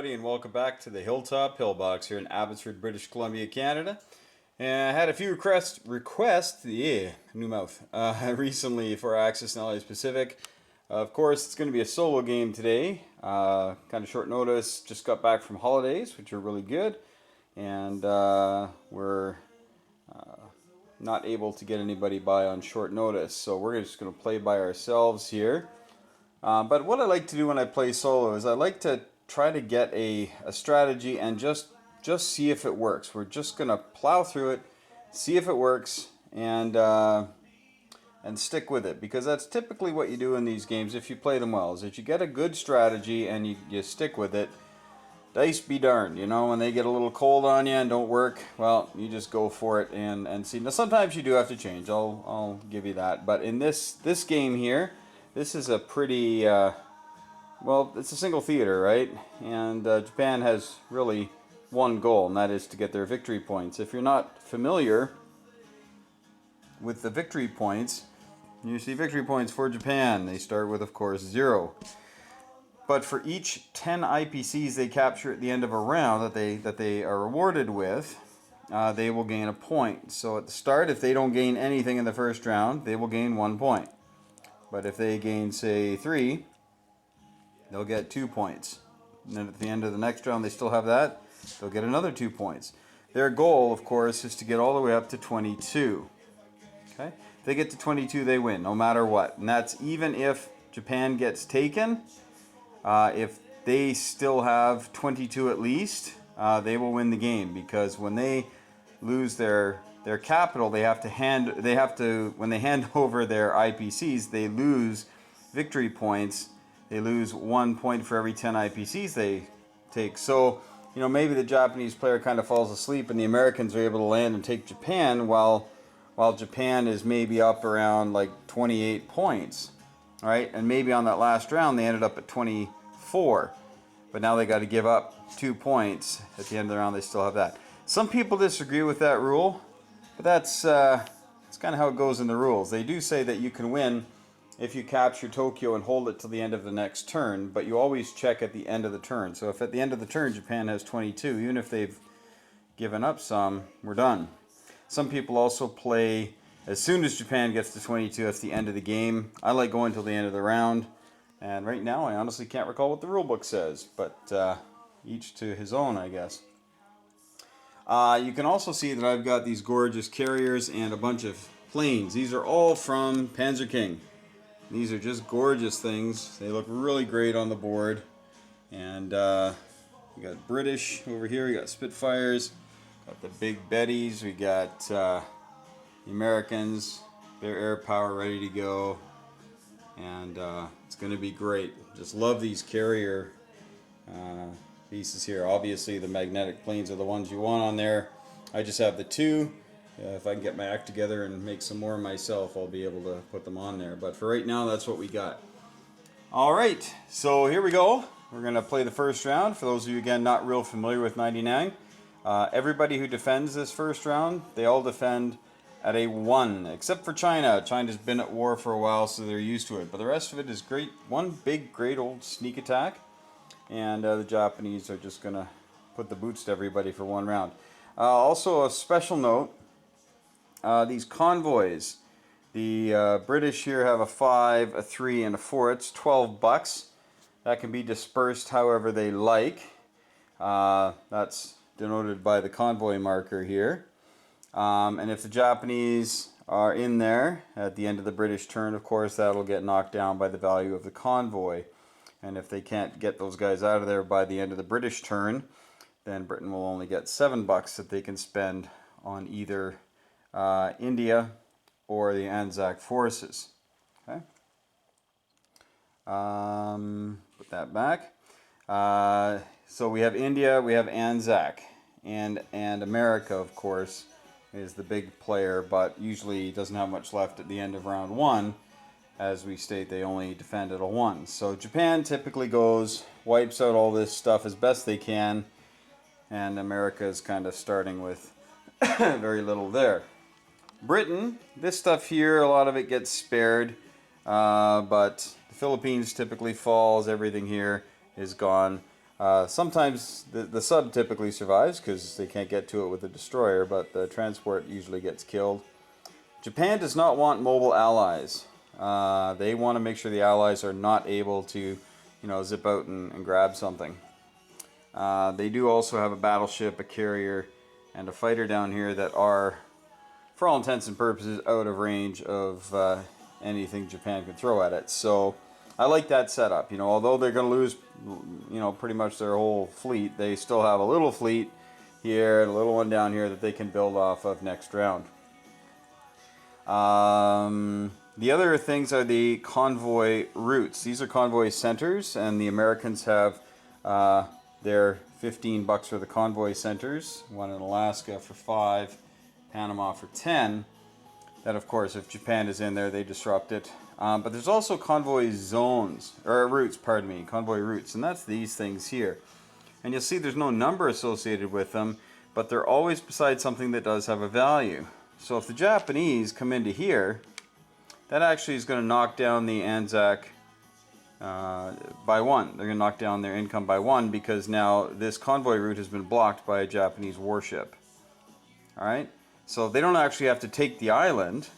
everybody, and welcome back to the Hilltop Pillbox here in Abbotsford, British Columbia, Canada. And I had a few requests, new mouth, recently for Axis and Allies Pacific. Of course, it's going to be a solo game today. Kind of short notice, just got back from holidays, which are really good. And we're not able to get anybody by on short notice. So we're just going to play by ourselves here. But what I like to do when I play solo is I like to try to get a strategy and just see if it works. We're just going to plow through it, see if it works, and stick with it. Because that's typically what you do in these games if you play them well, is that you get a good strategy and you stick with it. Dice be darned, you know, when they get a little cold on you and don't work, well, you just go for it and see. Now sometimes you do have to change, I'll give you that. But in this game here, this is a pretty, well, it's a single theater, right? And Japan has really one goal, and that is to get their victory points. If you're not familiar with the victory points, you see victory points for Japan. They start with, of course, 0. But for each 10 IPCs they capture at the end of a round that they are awarded with, they will gain a point. So at the start, if they don't gain anything in the first round, they will gain 1 point. But if they gain, say, 3, they'll get 2 points. And then at the end of the next round, they still have that, they'll get another 2 points. Their goal, of course, is to get all the way up to 22. Okay? If they get to 22, they win, no matter what. And that's even if Japan gets taken. If they still have 22 at least, they will win the game, because when they lose their capital, when they hand over their IPCs, they lose victory points. They lose 1 point for every 10 IPCs they take. So, you know, maybe the Japanese player kind of falls asleep and the Americans are able to land and take Japan while Japan is maybe up around like 28 points. Right? And maybe on that last round they ended up at 24. But now they got to give up 2 points at the end of the round. They still have that. Some people disagree with that rule, but that's kind of how it goes in the rules. They do say that you can win if you capture Tokyo and hold it till the end of the next turn, but you always check at the end of the turn. So if at the end of the turn Japan has 22, even if they've given up some, we're done. Some people also play as soon as Japan gets to 22, that's the end of the game. I like going till the end of the round, and right now I honestly can't recall what the rule book says, but each to his own, I guess. You can also see that I've got these gorgeous carriers and a bunch of planes. These are all from Panzer King. These are just gorgeous things. They look really great on the board. And we got British over here. We got Spitfires. Got the big Bettys. We got the Americans. Their air power ready to go. And it's going to be great. Just love these carrier pieces here. Obviously the magnetic planes are the ones you want on there. I just have the 2. If I can get my act together and make some more myself, I'll be able to put them on there. But for right now, that's what we got. Alright, so here we go. We're going to play the first round. For those of you, again, not real familiar with 99. Everybody who defends this first round, they all defend at a 1, except for China. China's been at war for a while, so they're used to it. But the rest of it is great. One big, great old sneak attack. And the Japanese are just going to put the boots to everybody for 1 round. Also, a special note, these convoys. The British here have a 5, a 3, and a 4. It's $12. That can be dispersed however they like. That's denoted by the convoy marker here. And if the Japanese are in there at the end of the British turn, of course, that'll get knocked down by the value of the convoy. And if they can't get those guys out of there by the end of the British turn, then Britain will only get $7 that they can spend on either India or the Anzac forces. Okay. Put that back. So we have India, we have Anzac, and America, of course, is the big player, but usually doesn't have much left at the end of round 1. As we state, they only defend at a 1. So Japan typically goes, wipes out all this stuff as best they can, and America is kind of starting with very little there. Britain, this stuff here, a lot of it gets spared, but the Philippines typically falls, everything here is gone. Sometimes the sub typically survives because they can't get to it with a destroyer, but the transport usually gets killed. Japan does not want mobile allies. They want to make sure the allies are not able to, zip out and grab something. They do also have a battleship, a carrier, and a fighter down here that are, for all intents and purposes, out of range of anything Japan can throw at it. So I like that setup. Although they're going to lose, pretty much their whole fleet, they still have a little fleet here and a little one down here that they can build off of next round. The other things are the convoy routes. These are convoy centers, and the Americans have their $15 for the convoy centers. One in Alaska for 5, Panama for 10. That, of course, if Japan is in there, they disrupt it. But there's also convoy zones, or routes, pardon me, convoy routes, and that's these things here. And you'll see there's no number associated with them, but they're always beside something that does have a value. So if the Japanese come into here, that actually is going to knock down the Anzac by 1. They're going to knock down their income by 1 because now this convoy route has been blocked by a Japanese warship. Alright? So they don't actually have to take the island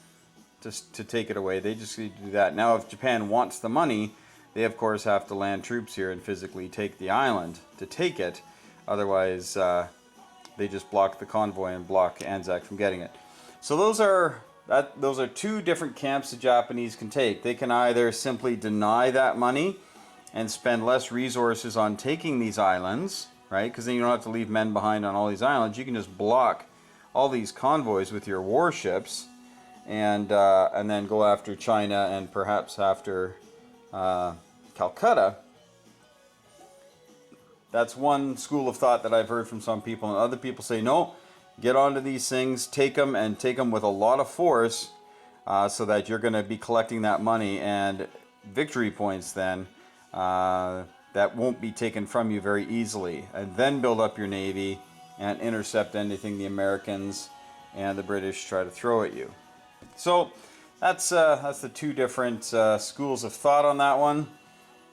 to take it away. They just need to do that. Now if Japan wants the money, they of course have to land troops here and physically take the island to take it. Otherwise, they just block the convoy and block Anzac from getting it. So those are two different camps the Japanese can take. They can either simply deny that money and spend less resources on taking these islands, right? Because then you don't have to leave men behind on all these islands. You can just block all these convoys with your warships, and then go after China and perhaps after Calcutta. That's one school of thought that I've heard from some people, and other people say no. Get onto these things, take them, and take them with a lot of force so that you're going to be collecting that money and victory points then that won't be taken from you very easily. And then build up your navy and intercept anything the Americans and the British try to throw at you. So that's the two different schools of thought on that one.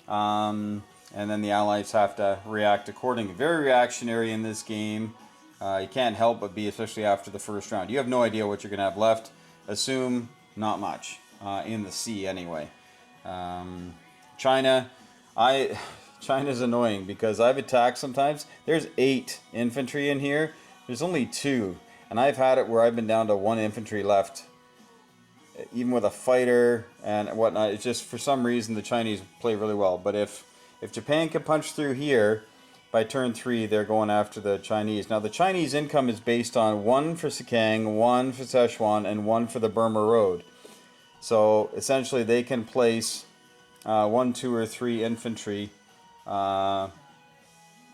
And then the Allies have to react accordingly. Very reactionary in this game. You can't help but be, especially after the first round. You have no idea what you're going to have left. Assume not much in the sea anyway. China's annoying because I've attacked sometimes. There's 8 infantry in here. There's only 2. And I've had it where I've been down to 1 infantry left. Even with a fighter and whatnot. It's just for some reason the Chinese play really well. But if Japan can punch through here, by turn 3, they're going after the Chinese. Now, the Chinese income is based on 1 for Sikang, 1 for Szechuan, and 1 for the Burma Road. So, essentially, they can place 1, 2, or 3 infantry based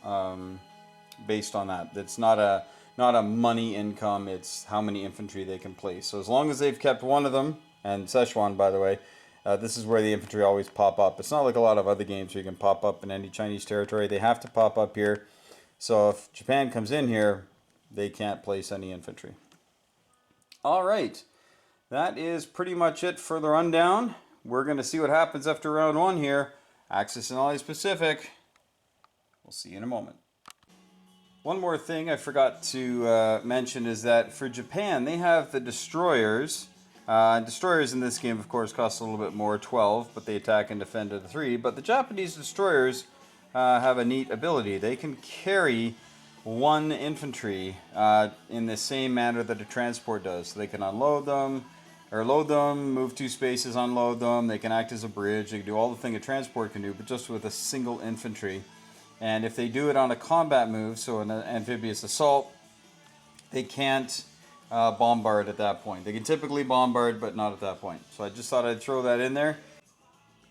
on that. It's not a money income, it's how many infantry they can place. So, as long as they've kept 1 of them, and Szechuan, by the way, this is where the infantry always pop up. It's not like a lot of other games where you can pop up in any Chinese territory. They have to pop up here. So if Japan comes in here, they can't place any infantry. All right. That is pretty much it for the rundown. We're going to see what happens after round 1 here. Axis and Allies Pacific. We'll see you in a moment. One more thing I forgot to mention is that for Japan, they have the destroyers. Destroyers in this game, of course, cost a little bit more, 12, but they attack and defend at 3. But the Japanese destroyers have a neat ability. They can carry 1 infantry in the same manner that a transport does. So they can unload them, or load them, move 2 spaces, unload them. They can act as a bridge. They can do all the thing a transport can do, but just with a single infantry. And if they do it on a combat move, so an amphibious assault, they can't bombard at that point. They can typically bombard, but not at that point. So I just thought I'd throw that in there.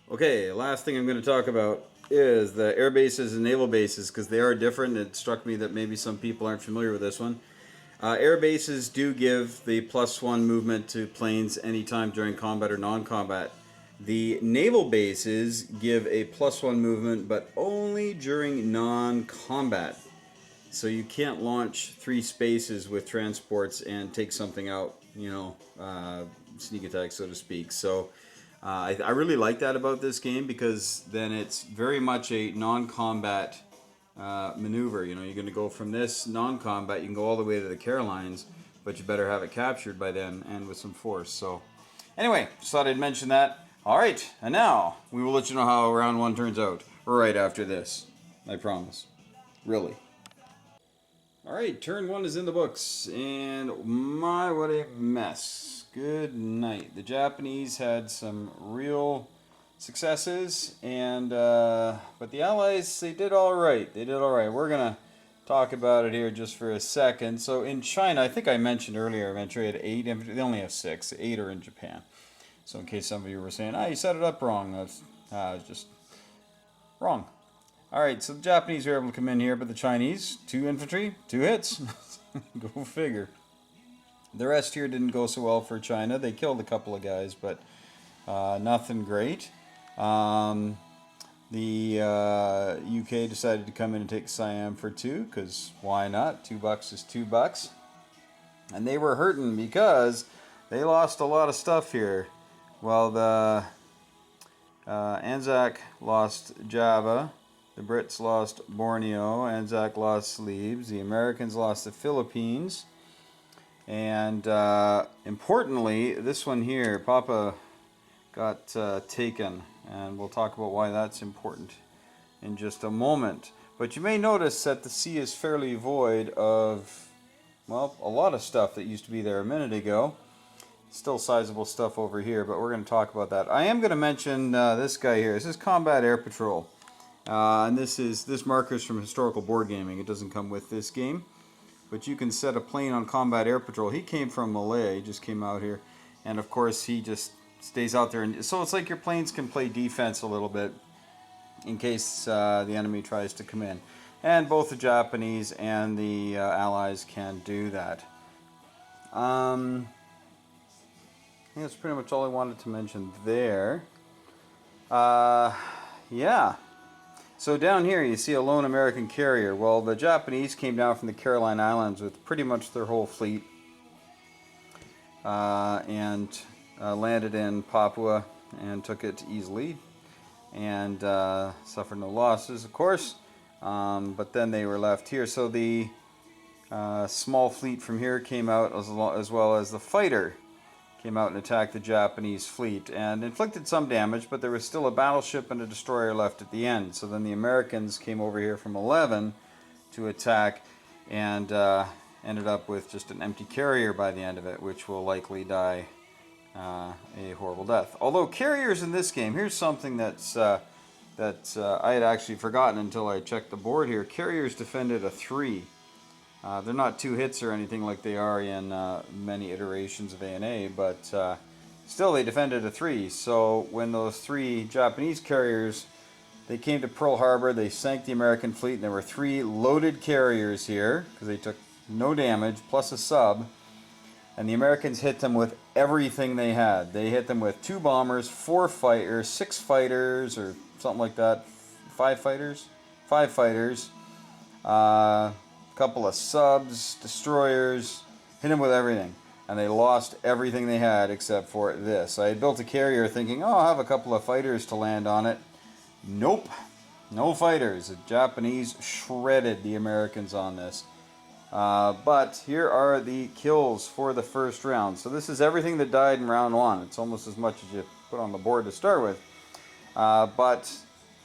Okay, last thing I'm going to talk about is the air bases and naval bases, because they are different. It struck me that maybe some people aren't familiar with this one. Air bases do give the +1 movement to planes anytime during combat or non-combat. The naval bases give a +1 movement, but only during non-combat. So you can't launch 3 spaces with transports and take something out, sneak attack, so to speak. So I really like that about this game, because then it's very much a non-combat maneuver. You know, you're going to go from this non-combat, you can go all the way to the Carolines, but you better have it captured by then and with some force. So anyway, just thought I'd mention that. All right, and now we will let you know how round one turns out right after this. I promise. Really. All right, turn one is in the books, and my, what a mess. Good night. The Japanese had some real successes, and but the Allies, they did all right. They did all right. We're gonna talk about it here just for a second. So in China, I think I mentioned earlier, eventually had 8 infantry. They only have 6. 8 are in Japan. So in case some of you were saying, you set it up wrong. That's just wrong. All right, so the Japanese were able to come in here, but the Chinese, 2 infantry, 2 hits. Go figure. The rest here didn't go so well for China. They killed a couple of guys, but nothing great. The UK decided to come in and take Siam for 2, because why not? $2 is $2. And they were hurting because they lost a lot of stuff here. Well, the Anzac lost Java. The Brits lost Borneo, Anzac lost Celebes, the Americans lost the Philippines, and importantly, this one here, Papa got taken, and we'll talk about why that's important in just a moment. But you may notice that the sea is fairly void of, well, a lot of stuff that used to be there a minute ago. Still sizable stuff over here, but we're going to talk about that. I am going to mention this guy here. This is Combat Air Patrol. And this marker is from Historical Board Gaming. It doesn't come with this game, but you can set a plane on Combat Air Patrol. He came from Malaya. He just came out here, and of course he just stays out there. And so it's like your planes can play defense a little bit in case the enemy tries to come in. And both the Japanese and the Allies can do that. I think that's pretty much all I wanted to mention there. Yeah. So down here you see a lone American carrier. Well, the Japanese came down from the Caroline Islands with pretty much their whole fleet and landed in Papua and took it easily and suffered no losses, of course. But then they were left here. So the small fleet from here came out as well as the fighter came out and attacked the Japanese fleet and inflicted some damage, but there was still a battleship and a destroyer left at the end. So then the Americans came over here from 11 to attack and ended up with just an empty carrier by the end of it, which will likely die a horrible death. Although carriers in this game, here's something that's I had actually forgotten until I checked the board here. Carriers defended a 3. They're not 2 hits or anything like they are in many iterations of A&A, but still they defended a 3. So when those 3 Japanese carriers, they came to Pearl Harbor, they sank the American fleet, and there were 3 loaded carriers here, because they took no damage, plus a sub, and the Americans hit them with everything they had. They hit them with 2 bombers, 4 fighters, 6 fighters, or something like that, 5 fighters? 5 fighters, couple of subs, destroyers, hit them with everything, and they lost everything they had except for this. I had built a carrier thinking, oh, I'll have a couple of fighters to land on it. Nope, no fighters. The Japanese shredded the Americans on this. But here are the kills for the first round. So this is everything that died in round 1. It's almost as much as you put on the board to start with. But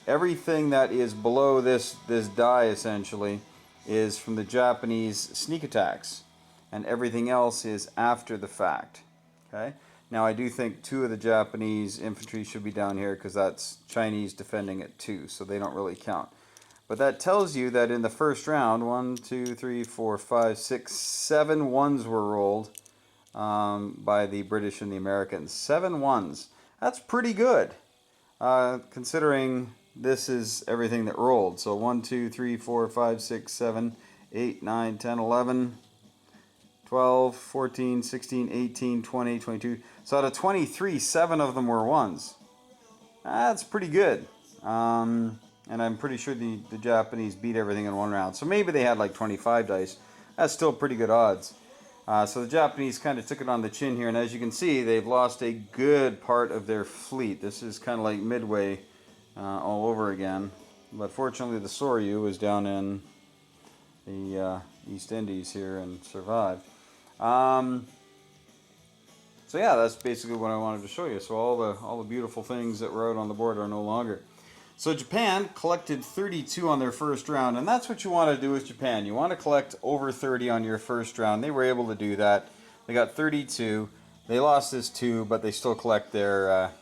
everything that is below this die essentially is from the Japanese sneak attacks, and everything else is after the fact. Okay. Now I do think 2 of the Japanese infantry should be down here because that's Chinese defending it too, so they don't really count. But that tells you that in the first round, 1, 2, 3, 4, 5, 6, 7 ones were rolled by the British and the Americans. 7 ones. That's pretty good, considering this is everything that rolled. So 1, 2, 3, 4, 5, 6, 7, 8, 9, 10, 11, 12, 14, 16, 18, 20, 22. So out of 23, 7 of them were ones. That's pretty good. And I'm pretty sure the Japanese beat everything in 1 round. So maybe they had like 25 dice. That's still pretty good odds. So the Japanese kind of took it on the chin here. And as you can see, they've lost a good part of their fleet. This is kind of like Midway all over again. but fortunately the Soryu was down in the East Indies here and survived. So yeah, that's basically what I wanted to show you. So all the beautiful things that were out on the board are no longer. So Japan collected 32 on their first round, and that's what you want to do with Japan. You want to collect over 30 on your first round. They were able to do that. They got 32. They lost this 2, but they still collect their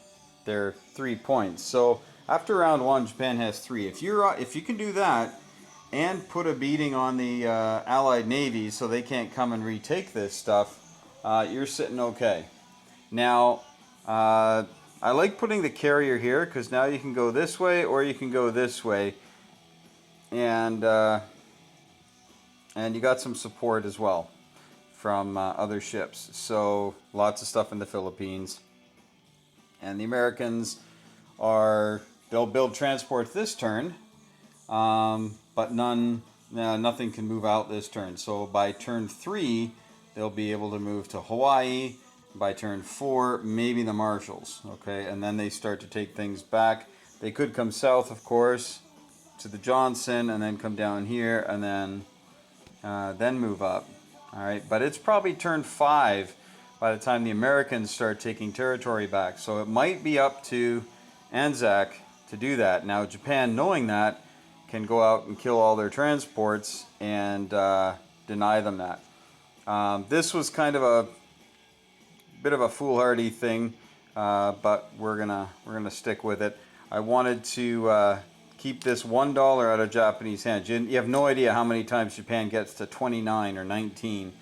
3 points. So after round 1, Japan has 3. If you can do that and put a beating on the Allied navies so they can't come and retake this stuff, you're sitting okay. Now, I like putting the carrier here because now you can go this way or you can go this way, and you got some support as well from other ships. So lots of stuff in the Philippines, and the Americans they'll build transports this turn, but nothing can move out this turn. So by turn 3, they'll be able to move to Hawaii. By turn 4, maybe the Marshalls, okay? And then they start to take things back. They could come south, of course, to the Johnson, and then come down here, and then move up, all right? But it's probably turn 5 by the time the Americans start taking territory back. So it might be up to Anzac to do that. Now, Japan, knowing that, can go out and kill all their transports and deny them that. This was kind of a bit of a foolhardy thing, but we're gonna stick with it. I wanted to keep this $1 out of Japanese hands. You have no idea how many times Japan gets to 29 or 19,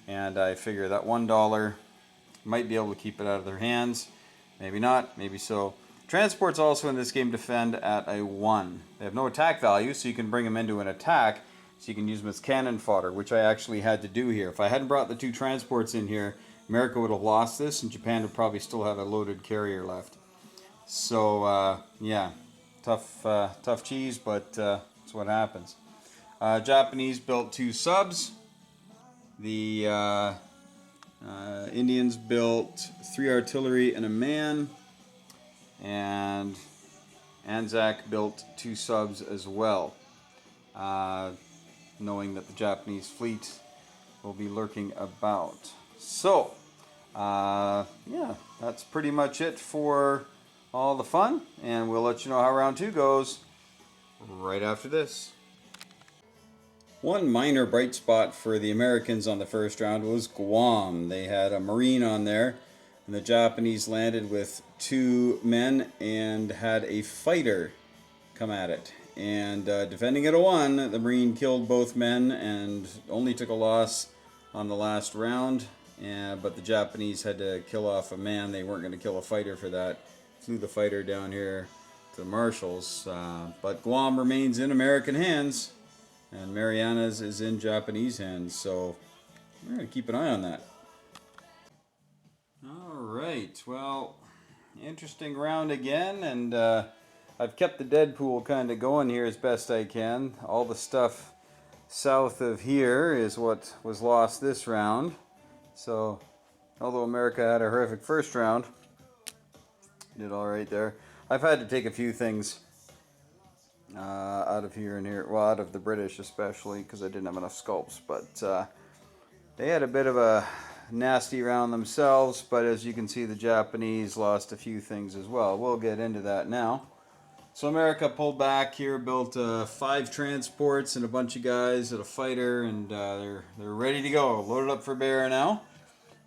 and I figure that $1 might be able to keep it out of their hands. Maybe not, maybe so. Transports also in this game defend at a 1. They have no attack value, so you can bring them into an attack, so you can use them as cannon fodder, which I actually had to do here. If I hadn't brought the 2 transports in here, America would have lost this, and Japan would probably still have a loaded carrier left. So, yeah, tough cheese, but that's what happens. Japanese built 2 subs. The Indians built 3 artillery and a man. And Anzac built 2 subs as well, knowing that the Japanese fleet will be lurking about. So, yeah, that's pretty much it for all the fun, and we'll let you know how round 2 goes right after this. One minor bright spot for the Americans on the first round was Guam. They had a Marine on there, and the Japanese landed with 2 men and had a fighter come at it. And defending at a 1, the Marine killed both men and only took a loss on the last round. But the Japanese had to kill off a man. They weren't going to kill a fighter for that. Flew the fighter down here to the Marshalls. But Guam remains in American hands, and Marianas is in Japanese hands. So we're going to keep an eye on that. All right. Well, interesting round again, and I've kept the Deadpool kind of going here as best I can. All the stuff south of here is what was lost this round. So, although America had a horrific first round, did all right there. I've had to take a few things out of here and here. Well, out of the British especially, because I didn't have enough sculpts. But they had a bit of a nasty round themselves. But as you can see, the Japanese lost a few things as well. We'll get into that now. So America pulled back here, built 5 transports and a bunch of guys and a fighter, and they're ready to go, loaded up for bear now.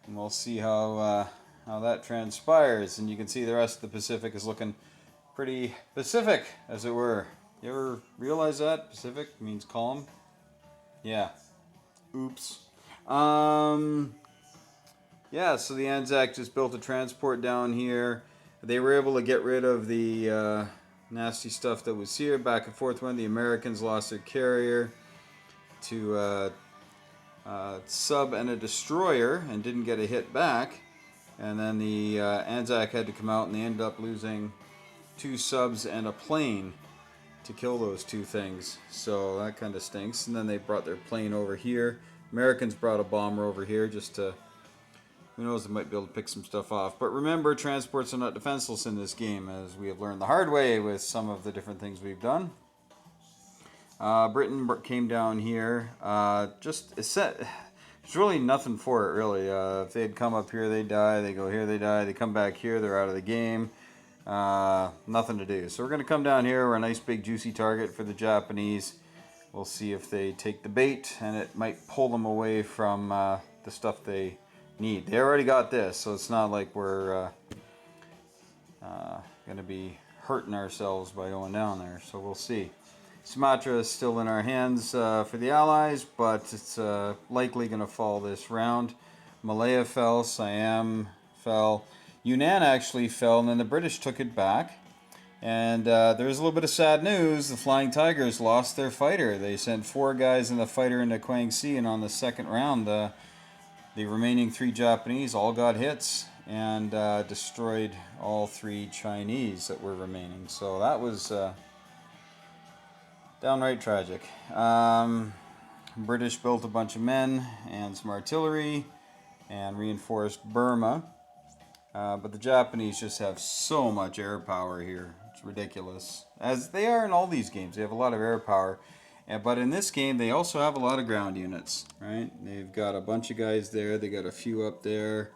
And we'll see how that transpires. And you can see the rest of the Pacific is looking pretty Pacific, as it were. You ever realize that? Pacific means calm? Yeah. Oops. Yeah, so the Anzac just built a transport down here. They were able to get rid of the nasty stuff that was here. Back and forth when the Americans lost their carrier to sub and a destroyer and didn't get a hit back. And then the Anzac had to come out, and they ended up losing 2 subs and a plane to kill those 2 things. So that kind of stinks. And then they brought their plane over here. Americans brought a bomber over here just to, who knows, they might be able to pick some stuff off. But remember, transports are not defenseless in this game, as we have learned the hard way with some of the different things we've done. Britain came down here. There's really nothing for it, really. If they'd come up here, they die. They go here, they die. They come back here, they're out of the game. Nothing to do. So we're going to come down here. We're a nice big juicy target for the Japanese. We'll see if they take the bait, and it might pull them away from the stuff they need. They already got this, so it's not like we're going to be hurting ourselves by going down there. So we'll see. Sumatra is still in our hands for the Allies, but it's likely going to fall this round. Malaya fell, Siam fell, Yunnan actually fell, and then the British took it back. And there's a little bit of sad news. The Flying Tigers lost their fighter. They sent 4 guys in the fighter into Kwangsi, and on the second round, the remaining 3 Japanese all got hits and destroyed all 3 Chinese that were remaining. So that was downright tragic. British built a bunch of men and some artillery and reinforced Burma. But the Japanese just have so much air power here. It's ridiculous. As they are in all these games. They have a lot of air power. But in this game, they also have a lot of ground units, right? They've got a bunch of guys there. They got a few up there.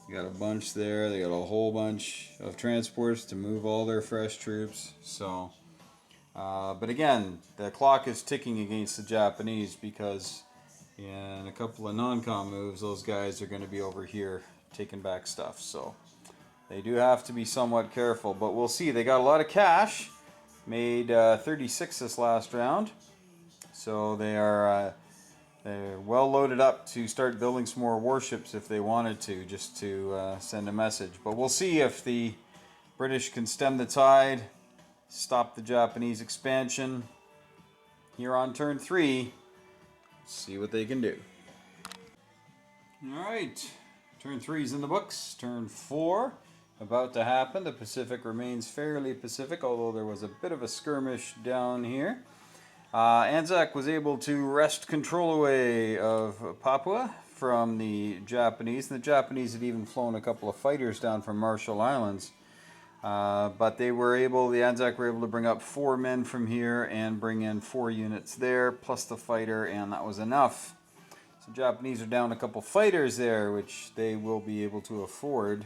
They got a bunch there. They got a whole bunch of transports to move all their fresh troops. So... but again, the clock is ticking against the Japanese because in a couple of non-com moves, those guys are going to be over here taking back stuff. So they do have to be somewhat careful, but we'll see. They got a lot of cash, made 36 this last round. So they're well loaded up to start building some more warships if they wanted to, just to send a message. But we'll see if the British can stem the tide, stop the Japanese expansion here on turn 3. See what they can do. Alright, turn 3's in the books. Turn 4 about to happen. The Pacific remains fairly Pacific, although there was a bit of a skirmish down here. Anzac was able to wrest control away of Papua from the Japanese. And the Japanese had even flown a couple of fighters down from Marshall Islands. But the Anzac were able to bring up 4 men from here and bring in 4 units there, plus the fighter, and that was enough. So Japanese are down a couple fighters there, which they will be able to afford.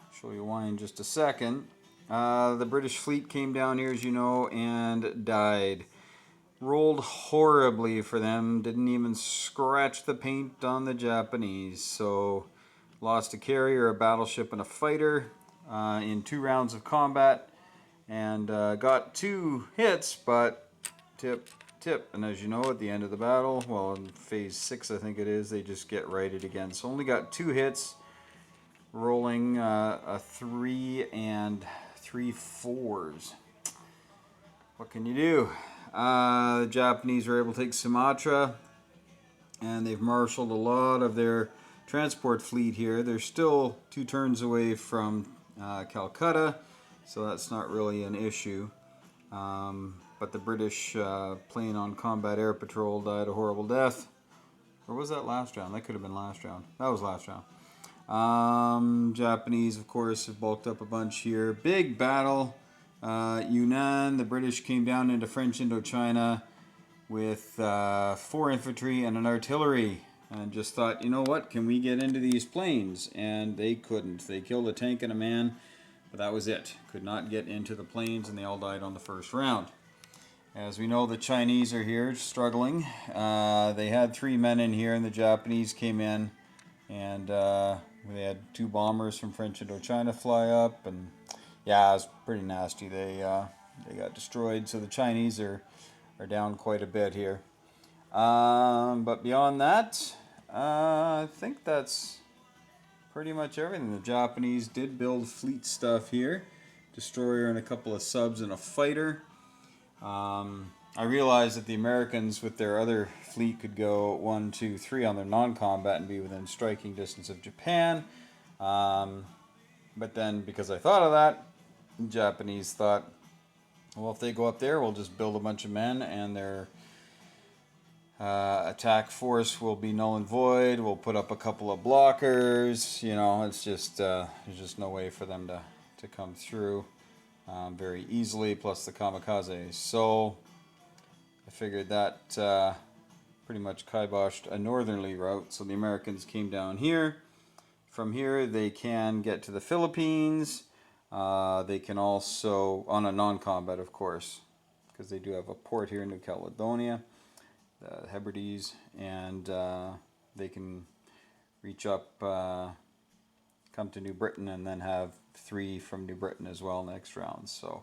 I'll show you why in just a second. The British fleet came down here, as you know, and died. Rolled horribly for them, didn't even scratch the paint on the Japanese. So lost a carrier, a battleship, and a fighter in 2 rounds of combat, and got 2 hits, but tip. And as you know, at the end of the battle, well, in phase 6 I think it is, they just get righted again. So only got 2 hits, rolling a 3 and 3 4s. What can you do? The Japanese were able to take Sumatra, and they've marshaled a lot of their transport fleet here. They're still 2 turns away from Calcutta, so that's not really an issue. But the British plane on combat air patrol died a horrible death. Or was that last round? That could have been last round. That was last round. Japanese, of course, have bulked up a bunch here. Big battle. Yunnan, the British came down into French Indochina with 4 infantry and an artillery. And just thought, you know what, can we get into these planes? And they couldn't. They killed a tank and a man, but that was it. Could not get into the planes, and they all died on the first round. As we know, the Chinese are here struggling. They had 3 men in here, and the Japanese came in, and they had 2 bombers from French Indochina fly up, and yeah, it was pretty nasty. They got destroyed, so the Chinese are down quite a bit here. But beyond that, I think that's pretty much everything. The Japanese did build fleet stuff here. Destroyer and a couple of subs and a fighter. I realized that the Americans with their other fleet could go 1, 2, 3 on their non-combat and be within striking distance of Japan. But then, because I thought of that, the Japanese thought, well, if they go up there, we'll just build a bunch of men, and their attack force will be null and void. We'll put up a couple of blockers. You know, it's just there's just no way for them to come through very easily. Plus the kamikazes. So I figured that pretty much kiboshed a northerly route. So the Americans came down here. From here, they can get to the Philippines. They can also, on a non-combat, of course, because they do have a port here in New Caledonia, the Hebrides, and they can reach up, come to New Britain, and then have 3 from New Britain as well next round. So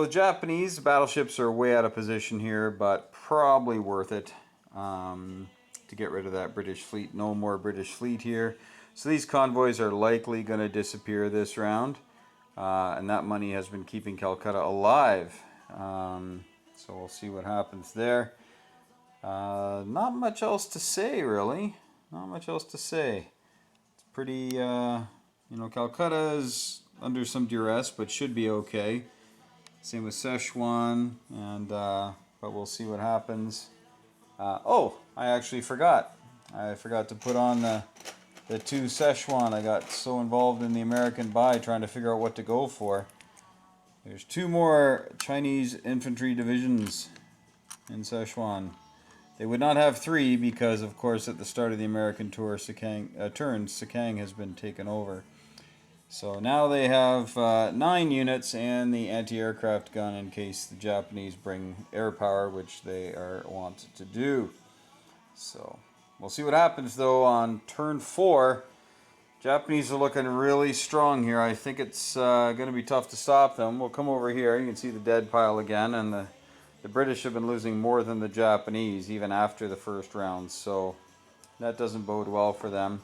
the Japanese battleships are way out of position here, but probably worth it to get rid of that British fleet. No more British fleet here. So these convoys are likely going to disappear this round. And that money has been keeping Calcutta alive. So we'll see what happens there. Not much else to say, really. Not much else to say. It's pretty, Calcutta is under some duress, but should be okay. Same with Szechuan, and but we'll see what happens. I actually forgot. I forgot to put on the 2 Szechuan. I got so involved in the American buy trying to figure out what to go for. There's 2 more Chinese infantry divisions in Szechuan. They would not have 3 because, of course, at the start of the American turn, has been taken over. So now they have 9 units and the anti-aircraft gun in case the Japanese bring air power, which they are wanted to do. So we'll see what happens though on turn 4. Japanese are looking really strong here. I think it's going to be tough to stop them. We'll come over here. You can see the dead pile again, and the British have been losing more than the Japanese even after the first round. So that doesn't bode well for them.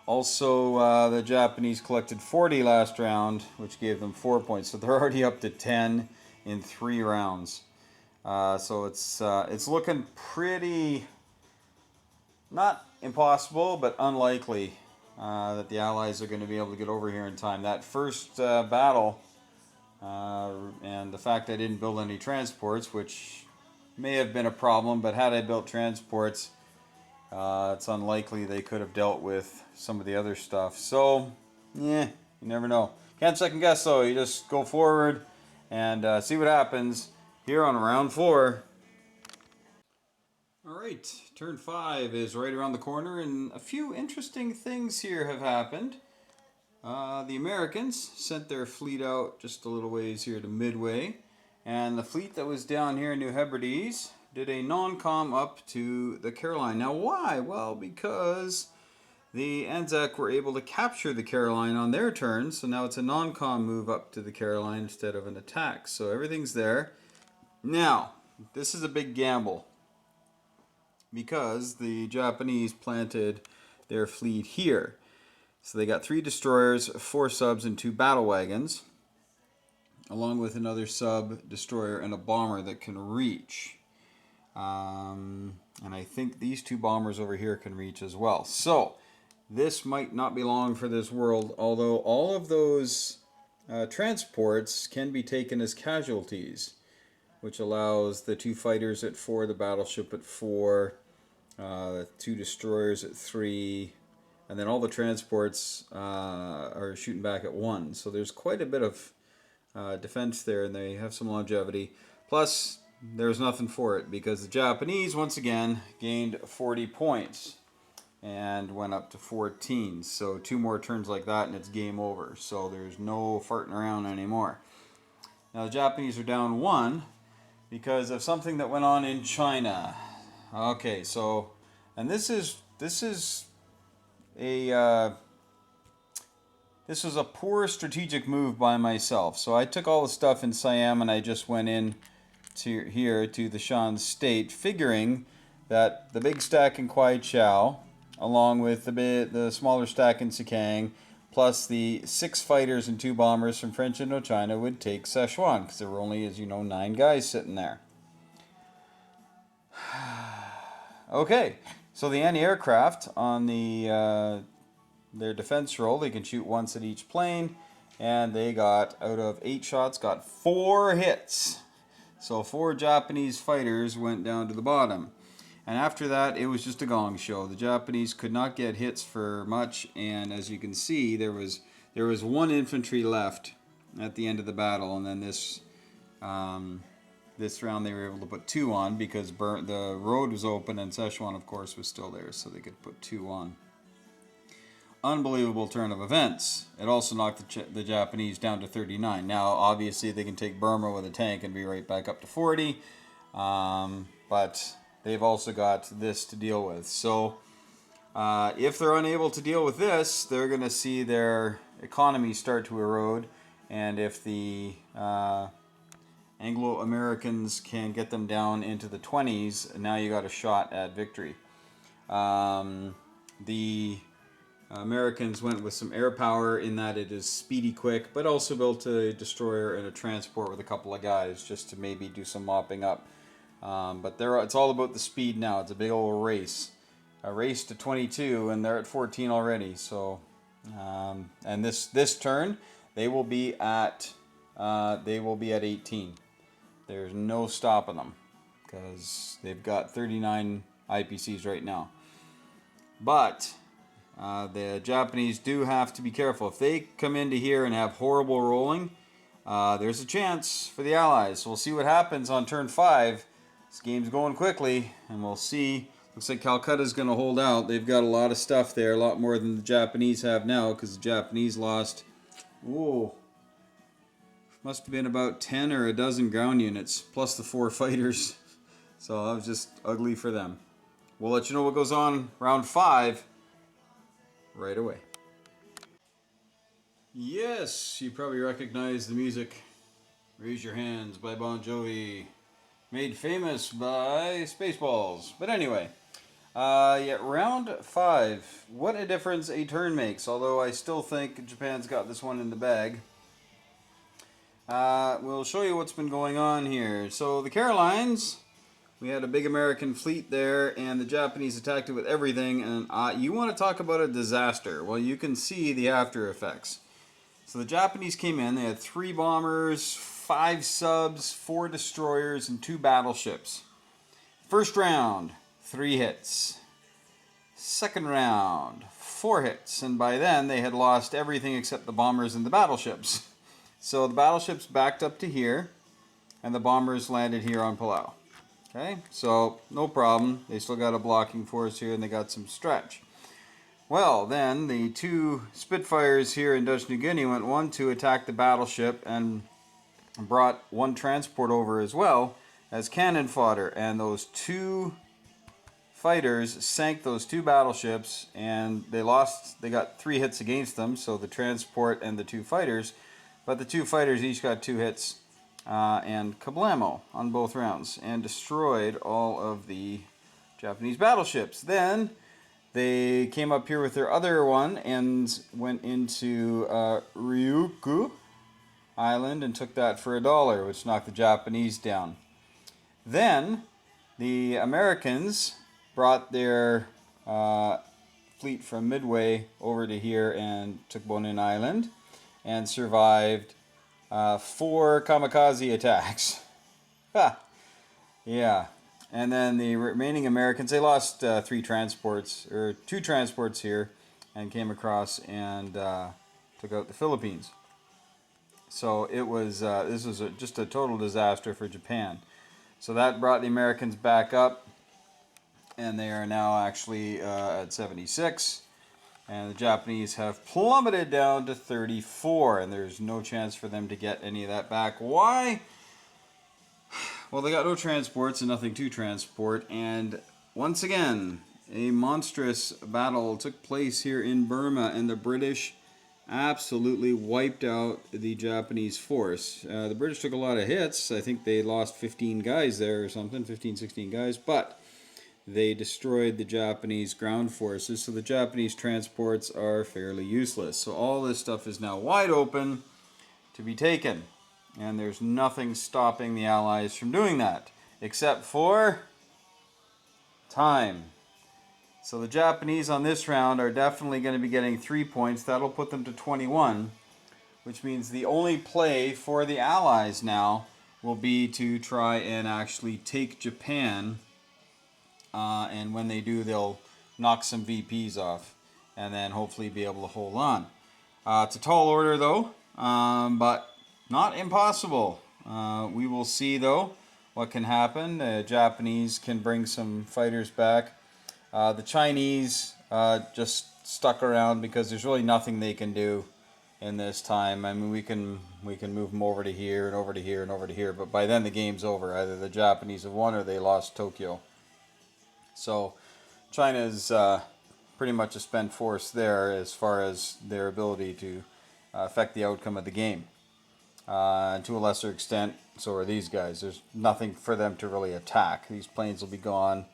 Also, the Japanese collected 40 last round, which gave them 4 points. So they're already up to 10 in 3 rounds. So it's looking pretty, not impossible, but unlikely that the Allies are going to be able to get over here in time. That first battle, and the fact I didn't build any transports, which may have been a problem, but had I built transports, it's unlikely they could have dealt with some of the other stuff. So, you never know. Can't second guess though. You just go forward and see what happens here on round 4. Alright, turn 5 is right around the corner, and a few interesting things here have happened. The Americans sent their fleet out just a little ways here to Midway, and the fleet that was down here in New Hebrides did a non-com up to the Caroline. Now why? Well, because the Anzac were able to capture the Caroline on their turn, so now it's a non-com move up to the Caroline instead of an attack. So everything's there. Now, this is a big gamble, because the Japanese planted their fleet here. So they got 3 destroyers, 4 subs, and 2 battle wagons, along with another sub, destroyer, and a bomber that can reach. And I think these 2 bombers over here can reach as well. So this might not be long for this world, although all of those transports can be taken as casualties, which allows the 2 fighters at 4, the battleship at 4, the 2 destroyers at 3, and then all the transports are shooting back at 1. So there's quite a bit of defense there, and they have some longevity. Plus, there's nothing for it, because the Japanese, once again, gained 40 points and went up to 14. So 2 more turns like that, and it's game over. So there's no farting around anymore. Now the Japanese are down 1 because of something that went on in China. Okay, so, and this was a poor strategic move by myself. So I took all the stuff in Siam and I just went in to here to the Shan State, figuring that the big stack in Kwai Chao, along with the smaller stack in Sikang, plus the 6 fighters and 2 bombers from French Indochina would take Szechuan, because there were only, as you know, 9 guys sitting there. Okay, so the anti-aircraft on their defense roll, they can shoot once at each plane, and they got, out of 8 shots, got 4 hits. So 4 Japanese fighters went down to the bottom. And after that, it was just a gong show. The Japanese could not get hits for much, and as you can see, there was 1 infantry left at the end of the battle, and then this This round they were able to put 2 on because the road was open and Szechuan, of course, was still there, so they could put 2 on. Unbelievable turn of events. It also knocked the Japanese down to 39. Now, obviously, they can take Burma with a tank and be right back up to 40, but they've also got this to deal with. So, if they're unable to deal with this, they're going to see their economy start to erode, and if the Anglo-Americans can get them down into the 20s, now you got a shot at victory. The Americans went with some air power in that it is speedy quick, but also built a destroyer and a transport with a couple of guys just to maybe do some mopping up. But it's all about the speed now. It's a big old race. A race to 22, and they're at 14 already. So, and this turn, they will be at 18. There's no stopping them because they've got 39 IPCs right now. But the Japanese do have to be careful. If they come into here and have horrible rolling, there's a chance for the Allies. So we'll see what happens on turn 5. This game's going quickly, and we'll see. Looks like Calcutta's going to hold out. They've got a lot of stuff there, a lot more than the Japanese have now, because the Japanese lost, must have been about 10 or a dozen ground units, plus the 4 fighters. So that was just ugly for them. We'll let you know what goes on round 5 right away. Yes, you probably recognize the music. Raise Your Hands by Bon Jovi. Made famous by Spaceballs. But anyway, round 5. What a difference a turn makes. Although I still think Japan's got this one in the bag. We'll show you what's been going on here. So the Carolines, we had a big American fleet there, and the Japanese attacked it with everything. And you want to talk about a disaster? Well, you can see the after effects. So the Japanese came in. They had 3 bombers, 5 subs, 4 destroyers, and 2 battleships. First round, 3 hits. Second round, 4 hits. And by then, they had lost everything except the bombers and the battleships. So the battleships backed up to here, and the bombers landed here on Palau. Okay, so no problem. They still got a blocking force here, and they got some stretch. Well, then the 2 Spitfires here in Dutch New Guinea went 1 to attack the battleship and brought 1 transport over as well as cannon fodder. And those 2 fighters sank those 2 battleships, and they got 3 hits against them, so the transport and the 2 fighters. But the 2 fighters each got 2 hits and kablamo on both rounds and destroyed all of the Japanese battleships. Then they came up here with their other one and went into Ryukyu Island and took that for $1, which knocked the Japanese down. Then the Americans brought their fleet from Midway over to here and took Bonin Island and survived 4 kamikaze attacks. Yeah. And then the remaining Americans, they lost 2 transports here, and came across and took out the Philippines. So it was this was just a total disaster for Japan. So that brought the Americans back up, and they are now actually at 76. And the Japanese have plummeted down to 34, and there's no chance for them to get any of that back. Why? Well, they got no transports and nothing to transport, and once again, a monstrous battle took place here in Burma, and the British absolutely wiped out the Japanese force. The British took a lot of hits. I think they lost 15 guys there or something, 15, 16 guys, but they destroyed the Japanese ground forces, so the Japanese transports are fairly useless. So all this stuff is now wide open to be taken, and there's nothing stopping the Allies from doing that, except for time. So the Japanese on this round are definitely going to be getting 3 points. That'll put them to 21, which means the only play for the Allies now will be to try and actually take Japan. And when they do, they'll knock some VPs off and then hopefully be able to hold on. It's a tall order, though, but not impossible. We will see, though, what can happen. The Japanese can bring some fighters back. The Chinese just stuck around because there's really nothing they can do in this time. I mean, we can move them over to here and over to here and over to here, but by then the game's over. Either the Japanese have won or they lost Tokyo. So China's pretty much a spent force there as far as their ability to affect the outcome of the game. To a lesser extent, so are these guys. There's nothing for them to really attack. These planes will be gone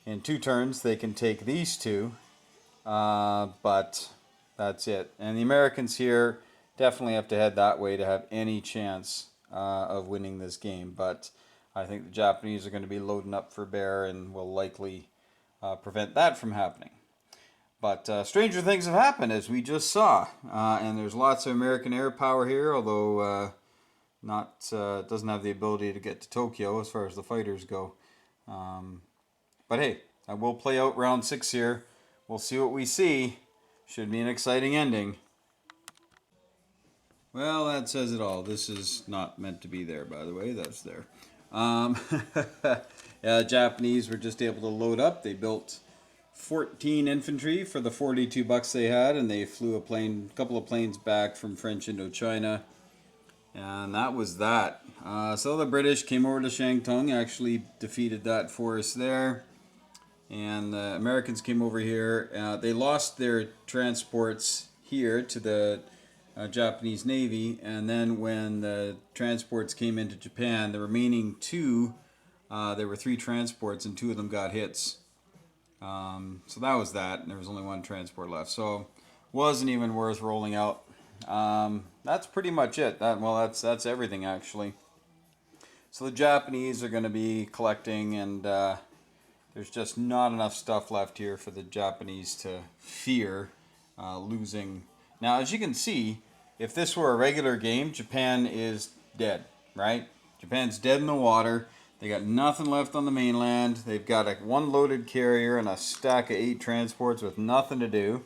in 2 turns. They can take these 2, but that's it. And the Americans here definitely have to head that way to have any chance of winning this game. But I think the Japanese are going to be loading up for bear and will likely prevent that from happening. But stranger things have happened, as we just saw. And there's lots of American air power here, although doesn't have the ability to get to Tokyo as far as the fighters go. But hey, I will play out round 6 here. We'll see what we see. Should be an exciting ending. Well, that says it all. This is not meant to be there, by the way. That's there. Yeah, Japanese were just able to load up. They built 14 infantry for the 42 bucks they had, and they flew a couple of planes back from French Indochina. And that was that. So the British came over to Shantung, actually defeated that force there. And the Americans came over here. They lost their transports here to the Japanese Navy. And then when the transports came into Japan, the remaining 2, there were 3 transports and 2 of them got hits. So that was that. And there was only 1 transport left. So wasn't even worth rolling out. That's pretty much it. That's everything, actually. So the Japanese are going to be collecting, and there's just not enough stuff left here for the Japanese to fear losing. Now, as you can see, if this were a regular game, Japan is dead, right? Japan's dead in the water. They got nothing left on the mainland. They've got 1 loaded carrier and a stack of 8 transports with nothing to do.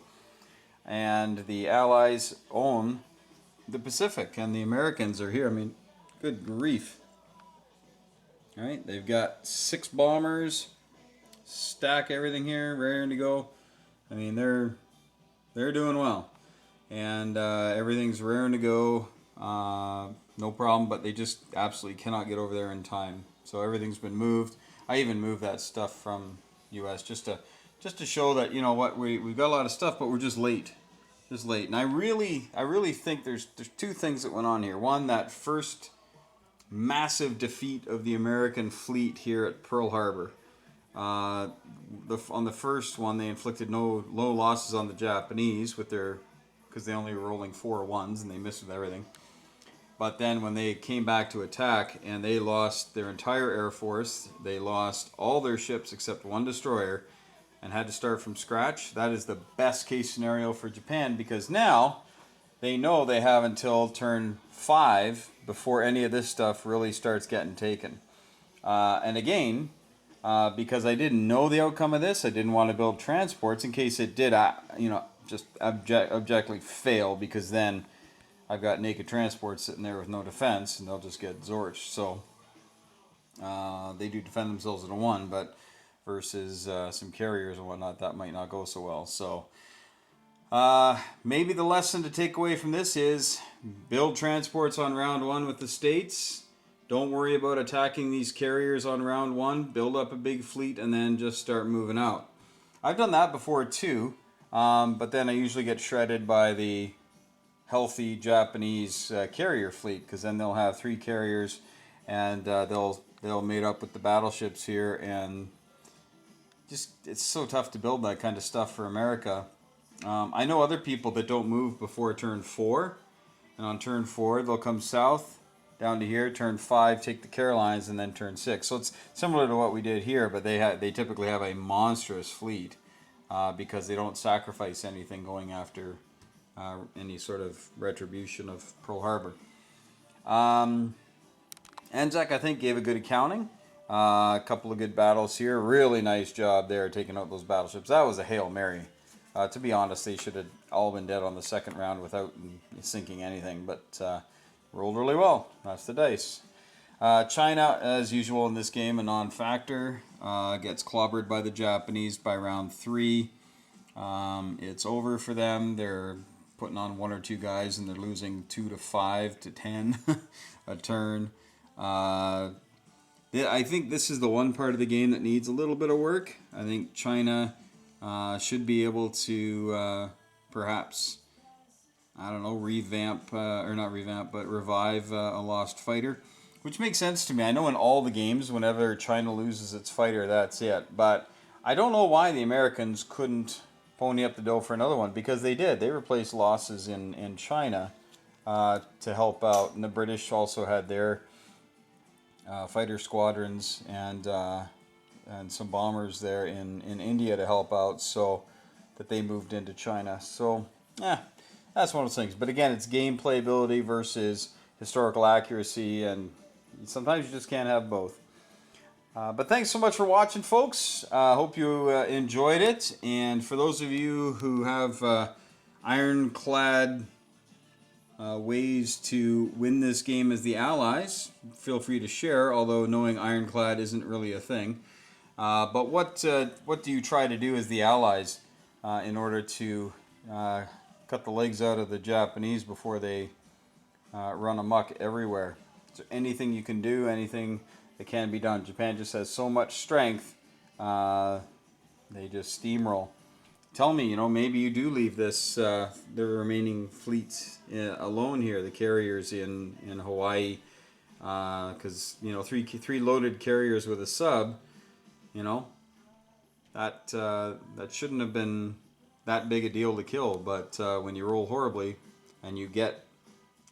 And the Allies own the Pacific, and the Americans are here. I mean, good grief. All right, they've got 6 bombers, stack everything here, raring to go. I mean, they're doing well, and everything's raring to go, no problem. But they just absolutely cannot get over there in time. So everything's been moved. I even moved that stuff from U.S. just to show that, you know what, we've got a lot of stuff, but we're just late. And I really think there's 2 things that went on here. One, that first massive defeat of the American fleet here at Pearl Harbor. On the first one, they inflicted no low losses on the Japanese because they only were rolling 4 ones and they missed with everything. But then when they came back to attack and they lost their entire air force, they lost all their ships except 1 destroyer, and had to start from scratch. That is the best case scenario for Japan, because now they know they have until turn 5 before any of this stuff really starts getting taken. And again, because I didn't know the outcome of this, I didn't want to build transports in case it did, just objectively fail, because then I've got naked transports sitting there with no defense, and they'll just get zorched. So they do defend themselves in a 1, but versus some carriers and whatnot, that might not go so well. So maybe the lesson to take away from this is build transports on round 1 with the States. Don't worry about attacking these carriers on round 1. Build up a big fleet and then just start moving out. I've done that before too, but then I usually get shredded by the healthy Japanese carrier fleet, because then they'll have 3 carriers and they'll mate up with the battleships here, and it's so tough to build that kind of stuff for America. I know other people that don't move before turn 4, and on turn 4 they'll come south down to here, turn 5 take the Carolines, and then turn 6. So it's similar to what we did here, but they typically have a monstrous fleet because they don't sacrifice anything going after any sort of retribution of Pearl Harbor. Anzac, I think, gave a good accounting. A couple of good battles here. Really nice job there taking out those battleships. That was a Hail Mary. To be honest, they should have all been dead on the second round without sinking anything, but rolled really well. That's the dice. China, as usual in this game, a non-factor. Gets clobbered by the Japanese by round 3. It's over for them. They're putting on 1 or 2 guys, and they're losing 2 to 5 to 10 a turn. I think this is the one part of the game that needs a little bit of work. I think China should be able to perhaps, I don't know, revamp, or not revamp, but revive a lost fighter, which makes sense to me. I know in all the games, whenever China loses its fighter, that's it. But I don't know why the Americans couldn't pony up the dough for another one, because they did. They replaced losses in China to help out, and the British also had their fighter squadrons and some bombers there in India to help out, so that they moved into China. So, that's one of those things. But again, it's game playability versus historical accuracy, and sometimes you just can't have both. But thanks so much for watching, folks. Hope you enjoyed it. And for those of you who have ironclad ways to win this game as the Allies, feel free to share, although knowing ironclad isn't really a thing. But what do you try to do as the Allies in order to cut the legs out of the Japanese before they run amok everywhere? Is there anything you can do, anything that can be done? Japan just has so much strength, they just steamroll. Tell me, maybe you do leave the remaining fleet alone here, the carriers in Hawaii, because, three loaded carriers with a sub, that shouldn't have been that big a deal to kill. But when you roll horribly and you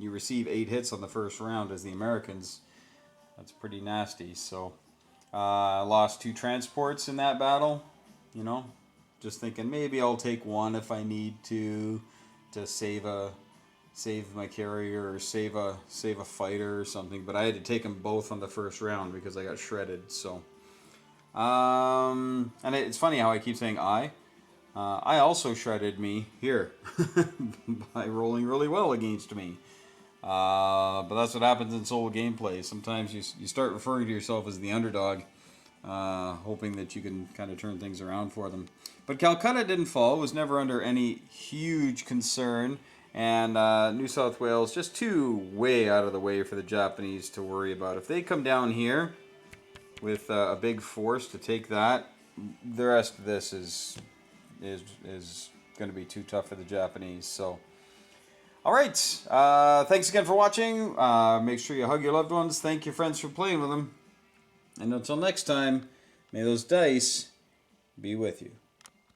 receive 8 hits on the first round as the Americans, that's pretty nasty. So I lost 2 transports in that battle, just thinking maybe I'll take one if I need to save my carrier or save a fighter or something. But I had to take them both on the first round because I got shredded. So and it's funny how I keep saying I also shredded me here by rolling really well against me. But that's what happens in solo gameplay. Sometimes you start referring to yourself as the underdog, hoping that you can kind of turn things around for them. But Calcutta didn't fall, was never under any huge concern, and New South Wales just too way out of the way for the Japanese to worry about. If they come down here with a big force to take that, the rest of this is going to be too tough for the Japanese. So, all right, thanks again for watching. Make sure you hug your loved ones. Thank your friends for playing with them. And until next time, may those dice be with you.